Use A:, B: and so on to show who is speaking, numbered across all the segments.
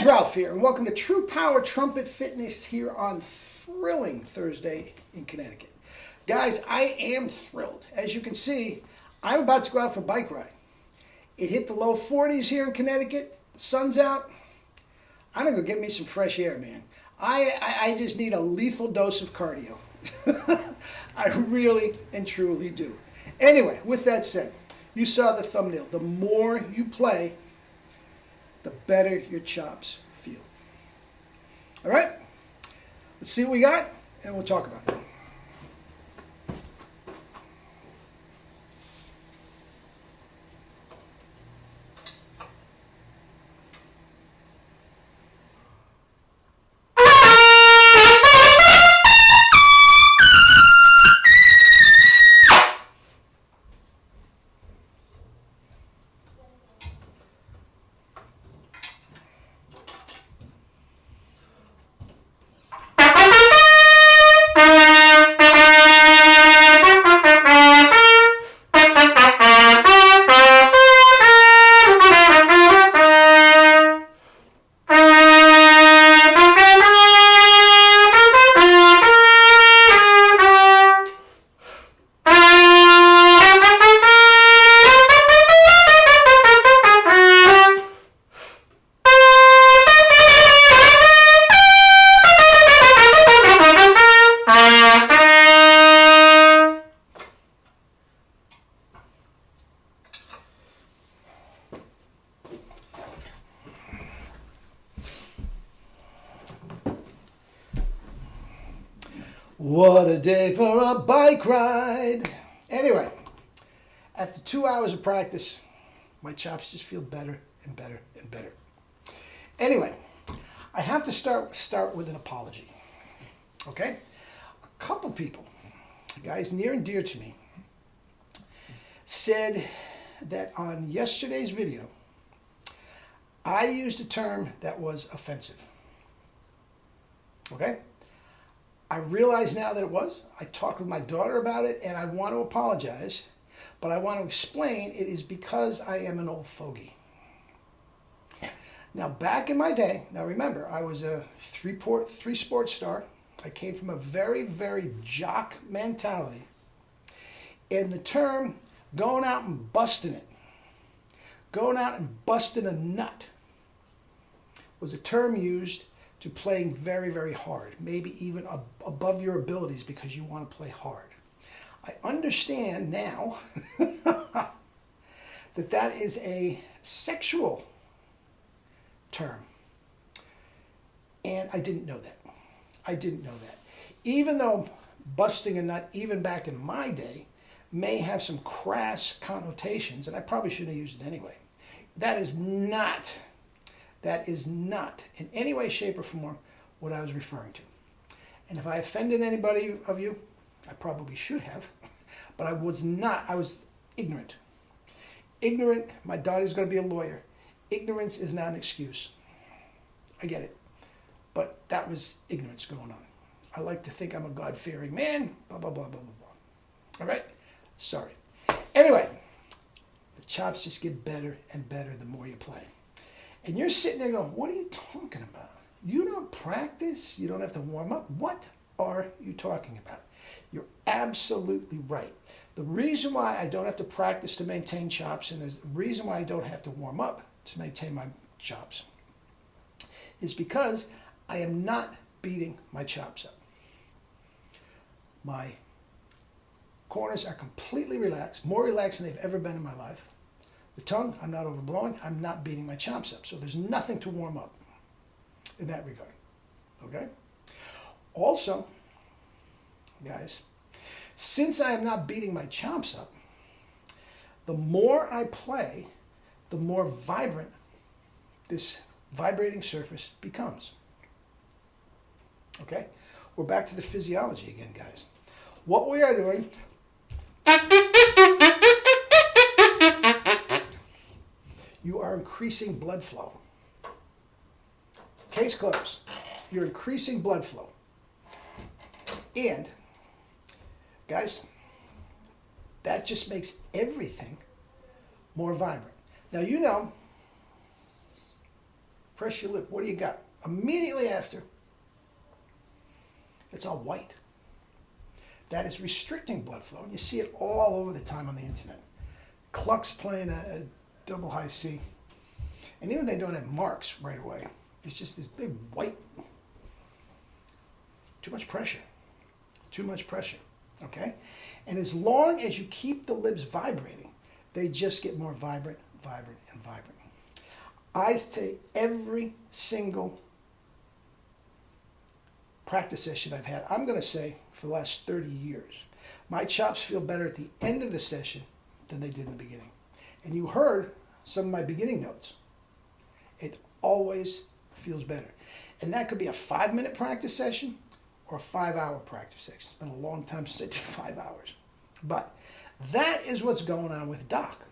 A: Guys, Ralph here, and welcome to True Power Trumpet Fitness here on thrilling Thursday in Connecticut. Guys, I am thrilled. As you can see, I'm about to go out for a bike ride. It hit the low 40s here in Connecticut. The sun's out. I'm going to go get me some fresh air, man. I just need a lethal dose of cardio. I really and truly do. Anyway, with that said, you saw the thumbnail. The more you play, the better your chops feel. All right? Let's see what we got, and we'll talk about it. What a day for a bike ride. Anyway, after 2 hours of practice, my chops just feel better and better and better. Anyway, I have to start with an apology. Okay? A couple people, guys near and dear to me, said that on yesterday's video, I used a term that was offensive. Okay? I realize now that it was. I talked with my daughter about it, and I want to apologize, but I want to explain it is because I am an old fogey. Now, back in my day, now remember, I was a three sports star. I came from a very, very jock mentality. And the term going out and busting it, going out and busting a nut, was a term used to playing very, very hard, maybe even above your abilities because you want to play hard. I understand now that that is a sexual term, and I didn't know that. I didn't know that. Even though busting a nut, even back in my day, may have some crass connotations, and I probably shouldn't have used it anyway. That is not in any way, shape, or form what I was referring to. And if I offended anybody of you, I probably should have, but I was not. I was ignorant. Ignorant, my daughter's going to be a lawyer. Ignorance is not an excuse. I get it. But that was ignorance going on. I like to think I'm a God-fearing man, blah, blah, blah, blah, blah, blah. All right? Sorry. Anyway, the chops just get better and better the more you play. And you're sitting there going, what are you talking about? You don't practice? You don't have to warm up? What are you talking about? You're absolutely right. The reason why I don't have to practice to maintain chops, and there's the reason why I don't have to warm up to maintain my chops, is because I am not beating my chops up. My corners are completely relaxed, more relaxed than they've ever been in my life. The tongue, I'm not overblowing. I'm not beating my chops up. So there's nothing to warm up in that regard. Okay? Also, guys, since I am not beating my chops up, the more I play, the more vibrant this vibrating surface becomes. Okay? We're back to the physiology again, guys. What we are doing... you are increasing blood flow. Case closed. You're increasing blood flow. And, guys, that just makes everything more vibrant. Now, you know, Press your lip. What do you got? Immediately after, it's all white. That is restricting blood flow. You see it all over the time on the internet. Clucks playing a double high C. And even they don't have marks right away. It's just this big white. Too much pressure. Too much pressure. Okay? And as long as you keep the lips vibrating, they just get more vibrant, vibrant, and vibrant. I say every single practice session I've had, I'm going to say for the last 30 years, my chops feel better at the end of the session than they did in the beginning. And you heard some of my beginning notes. It always feels better. And that could be a 5-minute practice session or a 5-hour practice session. It's been a long time since I did 5 hours. But that is what's going on with Doc.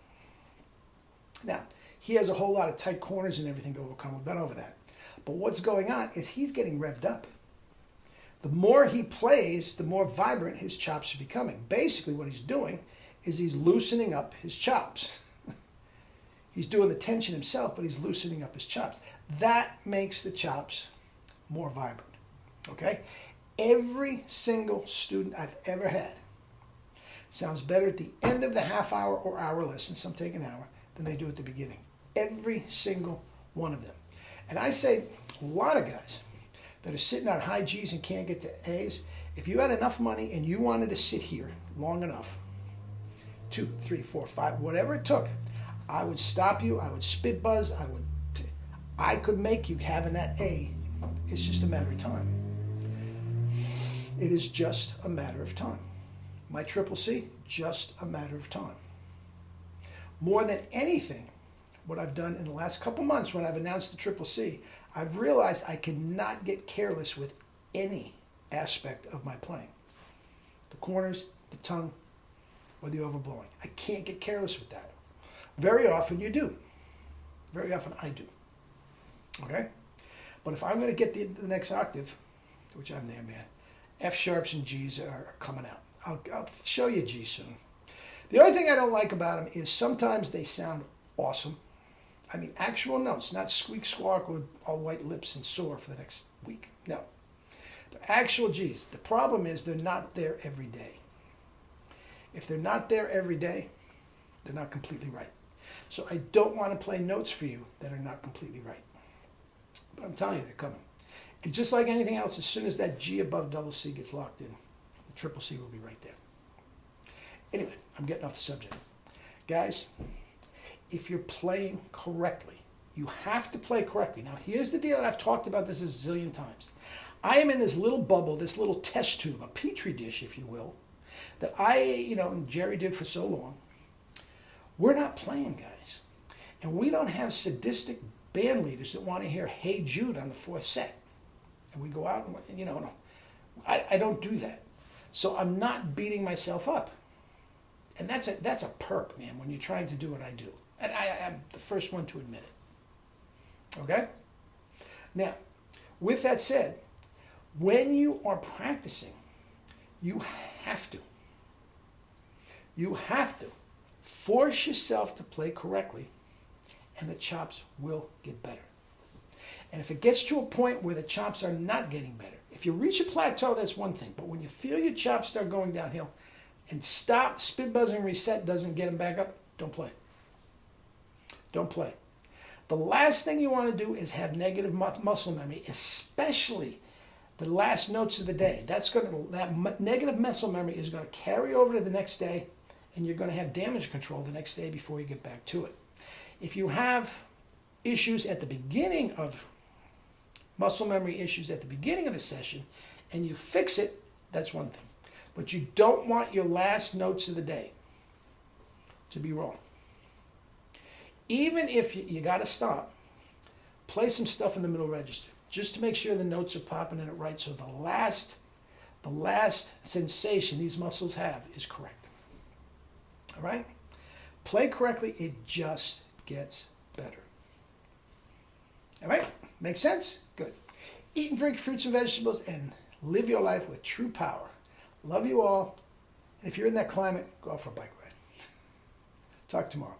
A: Now, he has a whole lot of tight corners and everything to overcome. We've been over that. But what's going on is he's getting revved up. The more he plays, the more vibrant his chops are becoming. Basically, what he's doing is he's loosening up his chops. He's doing the tension himself, but he's loosening up his chops. That makes the chops more vibrant. Okay? Every single student I've ever had sounds better at the end of the half-hour or hour lesson, some take an hour, than they do at the beginning. Every single one of them. And I say a lot of guys that are sitting on high G's and can't get to A's, if you had enough money and you wanted to sit here long enough, 2, 3, 4, 5, whatever it took, I would stop you, I would spit buzz, I could make you having that A. It's just a matter of time. It is just a matter of time. My Triple C, just a matter of time. More than anything, what I've done in the last couple months when I've announced the Triple C, I've realized I cannot get careless with any aspect of my playing. The corners, the tongue, or the overblowing. I can't get careless with that. Very often you do. Very often I do. Okay? But if I'm going to get the next octave, which I'm there, man, F sharps and G's are coming out. I'll show you G soon. The only thing I don't like about them is sometimes they sound awesome. I mean, actual notes, not squeak squawk with all white lips and sore for the next week. No. They're actual G's. The problem is they're not there every day. If they're not there every day, they're not completely right. So I don't want to play notes for you that are not completely right. But I'm telling you, they're coming. And just like anything else, as soon as that G above double C gets locked in, the Triple C will be right there. Anyway, I'm getting off the subject. Guys, if you're playing correctly, you have to play correctly. Now, here's the deal, and I've talked about this a zillion times. I am in this little bubble, this little test tube, a petri dish, if you will, that and Jerry did for so long. We're not playing, guys. And we don't have sadistic band leaders that want to hear Hey Jude on the 4th set. And we go out and, I don't do that. So I'm not beating myself up. And that's a perk, man, when you're trying to do what I do. And I'm the first one to admit it. Okay? Now, with that said, when you are practicing, you have to force yourself to play correctly, and the chops will get better. And if it gets to a point where the chops are not getting better, if you reach a plateau, that's one thing. But when you feel your chops start going downhill and stop, spit buzzing, reset doesn't get them back up, don't play. Don't play. The last thing you want to do is have negative muscle memory, especially the last notes of the day. That negative muscle memory is going to carry over to the next day, and you're going to have damage control the next day before you get back to it. If you have issues at the beginning of muscle memory issues at the beginning of the session, and you fix it, that's one thing. But you don't want your last notes of the day to be wrong. Even if you got to stop, play some stuff in the middle register just to make sure the notes are popping in it right, so the last sensation these muscles have is correct. All right? Play correctly, it just gets better. All right? Make sense? Good. Eat and drink fruits and vegetables and live your life with true power. Love you all. And if you're in that climate, go out for a bike ride. Talk tomorrow.